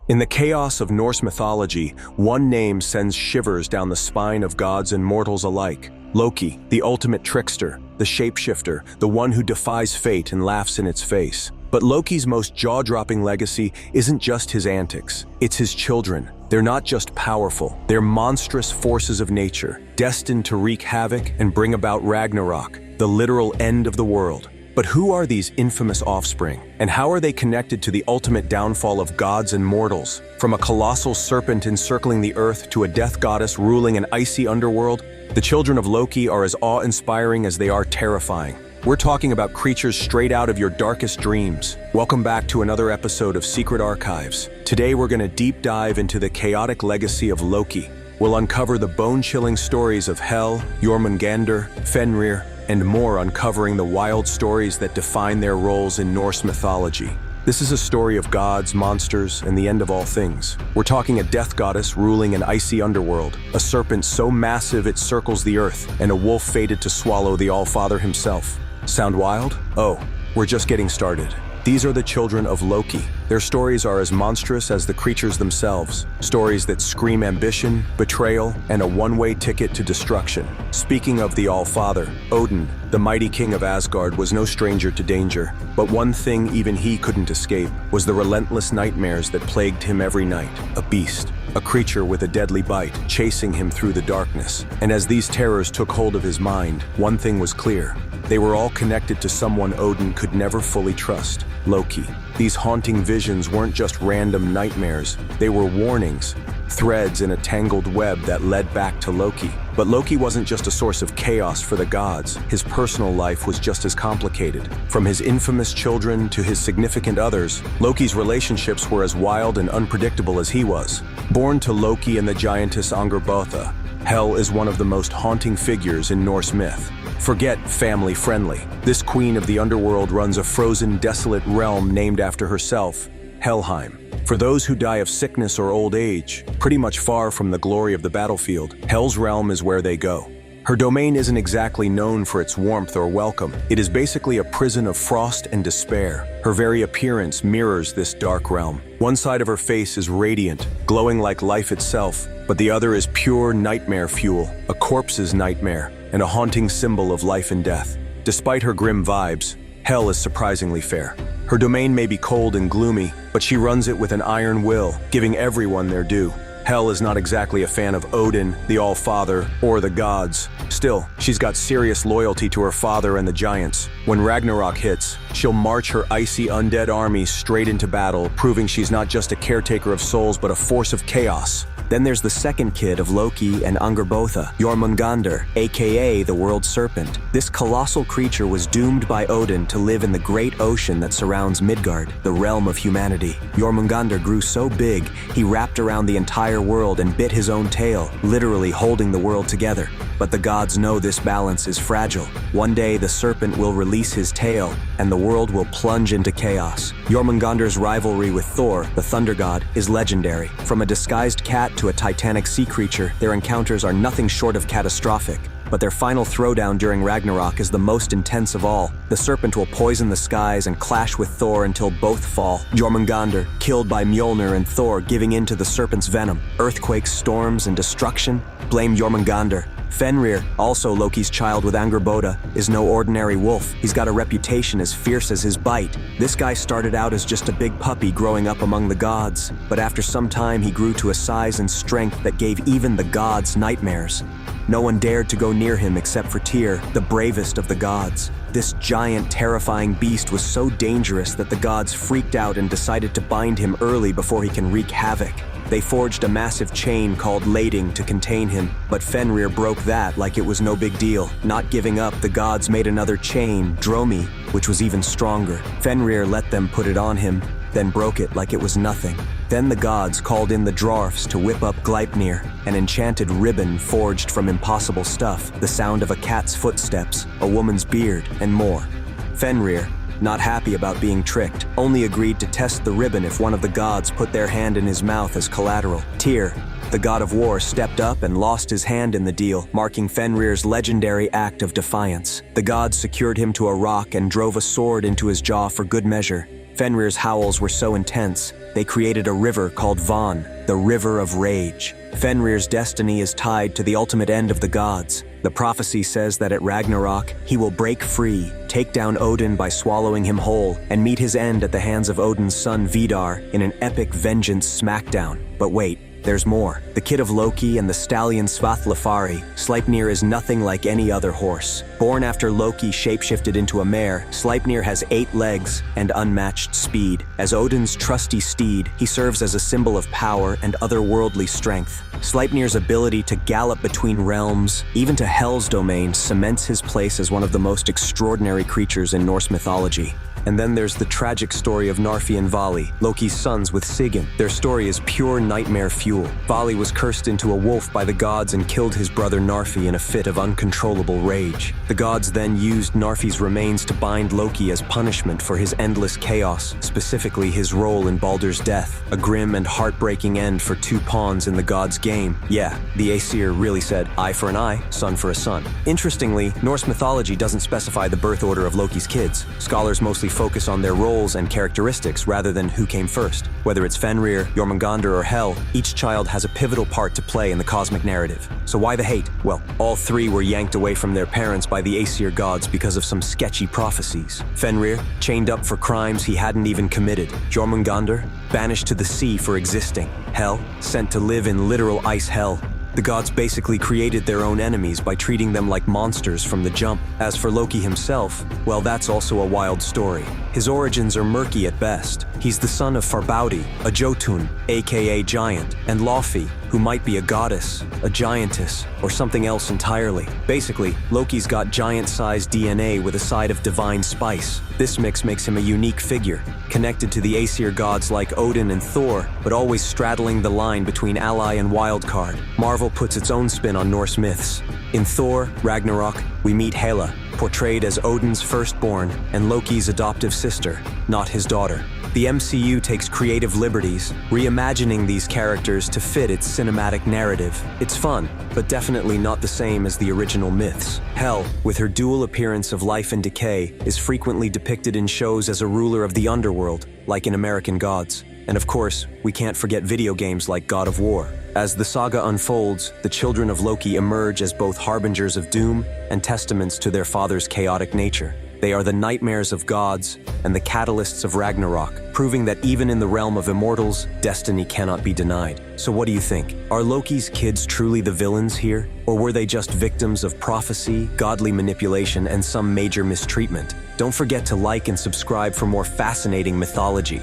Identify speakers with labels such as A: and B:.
A: In the chaos of Norse mythology, one name sends shivers down the spine of gods and mortals alike. Loki, the ultimate trickster, the shapeshifter, the one who defies fate and laughs in its face. But Loki's most jaw-dropping legacy isn't just his antics, it's his children. They're not just powerful, they're monstrous forces of nature, destined to wreak havoc and bring about Ragnarok, the literal end of the world. But who are these infamous offspring, and how are they connected to the ultimate downfall of gods and mortals? From a colossal serpent encircling the earth to a death goddess ruling an icy underworld, the children of Loki are as awe-inspiring as they are terrifying. We're talking about creatures straight out of your darkest dreams. Welcome back to another episode of Secret Archives. Today we're going to deep dive into the chaotic legacy of Loki. We'll uncover the bone-chilling stories of Hel, Jormungandr, Fenrir, and more, uncovering the wild stories that define their roles in Norse mythology. This is a story of gods, monsters, and the end of all things. We're talking a death goddess ruling an icy underworld, a serpent so massive it circles the earth, and a wolf fated to swallow the All-Father himself. Sound wild? Oh, we're just getting started. These are the children of Loki. Their stories are as monstrous as the creatures themselves. Stories that scream ambition, betrayal, and a one-way ticket to destruction. Speaking of the All-Father, Odin, the mighty king of Asgard, was no stranger to danger. But one thing even he couldn't escape was the relentless nightmares that plagued him every night. A beast, a creature with a deadly bite, chasing him through the darkness. And as these terrors took hold of his mind, one thing was clear. They were all connected to someone Odin could never fully trust, Loki. These haunting visions weren't just random nightmares, they were warnings, threads in a tangled web that led back to Loki. But Loki wasn't just a source of chaos for the gods, his personal life was just as complicated. From his infamous children to his significant others, Loki's relationships were as wild and unpredictable as he was. Born to Loki and the giantess Angrboda, Hel is one of the most haunting figures in Norse myth. Forget family-friendly. This queen of the underworld runs a frozen, desolate realm named after herself, Helheim. For those who die of sickness or old age, pretty much far from the glory of the battlefield, Hel's realm is where they go. Her domain isn't exactly known for its warmth or welcome. It is basically a prison of frost and despair. Her very appearance mirrors this dark realm. One side of her face is radiant, glowing like life itself, but the other is pure nightmare fuel, a corpse's nightmare, and a haunting symbol of life and death. Despite her grim vibes, Hel is surprisingly fair. Her domain may be cold and gloomy, but she runs it with an iron will, giving everyone their due. Hel is not exactly a fan of Odin, the All-Father, or the gods. Still, she's got serious loyalty to her father and the giants. When Ragnarok hits, she'll march her icy undead army straight into battle, proving she's not just a caretaker of souls but a force of chaos. Then there's the second kid of Loki and Angrboda, Jormungandr, aka the World Serpent. This colossal creature was doomed by Odin to live in the great ocean that surrounds Midgard, the realm of humanity. Jormungandr grew so big, he wrapped around the entire world and bit his own tail, literally holding the world together. But the gods know this balance is fragile. One day the serpent will release his tail, and the world will plunge into chaos. Jormungandr's rivalry with Thor, the thunder god, is legendary. From a disguised cat to a titanic sea creature, their encounters are nothing short of catastrophic. But their final throwdown during Ragnarok is the most intense of all. The serpent will poison the skies and clash with Thor until both fall. Jormungandr, killed by Mjolnir, and Thor giving in to the serpent's venom. Earthquakes, storms, and destruction? Blame Jormungandr. Fenrir, also Loki's child with Angrboda, is no ordinary wolf. He's got a reputation as fierce as his bite. This guy started out as just a big puppy growing up among the gods, but after some time he grew to a size and strength that gave even the gods nightmares. No one dared to go near him except for Tyr, the bravest of the gods. This giant, terrifying beast was so dangerous that the gods freaked out and decided to bind him early before he can wreak havoc. They forged a massive chain called lading to contain him, but Fenrir broke that like it was no big deal. Not giving up, the gods made another chain, Dromi, which was even stronger. Fenrir let them put it on him, then broke it like it was nothing. Then the gods called in the dwarfs to whip up Gleipnir, an enchanted ribbon forged from impossible stuff, the sound of a cat's footsteps, a woman's beard, and more. Fenrir, not happy about being tricked, only agreed to test the ribbon if one of the gods put their hand in his mouth as collateral. Tyr, the god of war, stepped up and lost his hand in the deal, marking Fenrir's legendary act of defiance. The gods secured him to a rock and drove a sword into his jaw for good measure. Fenrir's howls were so intense, they created a river called Von, the River of Rage. Fenrir's destiny is tied to the ultimate end of the gods. The prophecy says that at Ragnarok, he will break free, take down Odin by swallowing him whole, and meet his end at the hands of Odin's son Vidar in an epic vengeance smackdown. But wait, there's more. The kid of Loki and the stallion Svathlafari, Sleipnir is nothing like any other horse. Born after Loki shapeshifted into a mare, Sleipnir has 8 legs and unmatched speed. As Odin's trusty steed, he serves as a symbol of power and otherworldly strength. Sleipnir's ability to gallop between realms, even to Hel's domain, cements his place as one of the most extraordinary creatures in Norse mythology. And then there's the tragic story of Narfi and Vali, Loki's sons with Sigyn. Their story is pure nightmare fuel. Vali was cursed into a wolf by the gods and killed his brother Narfi in a fit of uncontrollable rage. The gods then used Narfi's remains to bind Loki as punishment for his endless chaos, specifically his role in Baldur's death, a grim and heartbreaking end for 2 pawns in the gods' game. Yeah, the Aesir really said, eye for an eye, son for a son. Interestingly, Norse mythology doesn't specify the birth order of Loki's kids. Scholars mostly focus on their roles and characteristics rather than who came first. Whether it's Fenrir, Jormungandr, or Hel, each child has a pivotal part to play in the cosmic narrative. So why the hate? Well, all 3 were yanked away from their parents by the Aesir gods because of some sketchy prophecies. Fenrir, chained up for crimes he hadn't even committed. Jormungandr, banished to the sea for existing. Hel, sent to live in literal ice hell. The gods basically created their own enemies by treating them like monsters from the jump. As for Loki himself, well, that's also a wild story. His origins are murky at best. He's the son of Farbaudi, a Jotun, aka giant, and Laufey, who might be a goddess, a giantess, or something else entirely. Basically, Loki's got giant-sized DNA with a side of divine spice. This mix makes him a unique figure, connected to the Aesir gods like Odin and Thor, but always straddling the line between ally and wildcard. Marvel puts its own spin on Norse myths. In Thor, Ragnarok, we meet Hela, portrayed as Odin's firstborn and Loki's adoptive sister, not his daughter. The MCU takes creative liberties, reimagining these characters to fit its cinematic narrative. It's fun, but definitely not the same as the original myths. Hel, with her dual appearance of life and decay, is frequently depicted in shows as a ruler of the underworld, like in American Gods. And of course, we can't forget video games like God of War. As the saga unfolds, the children of Loki emerge as both harbingers of doom and testaments to their father's chaotic nature. They are the nightmares of gods and the catalysts of Ragnarok, proving that even in the realm of immortals, destiny cannot be denied. So what do you think? Are Loki's kids truly the villains here? Or were they just victims of prophecy, godly manipulation, and some major mistreatment? Don't forget to like and subscribe for more fascinating mythology.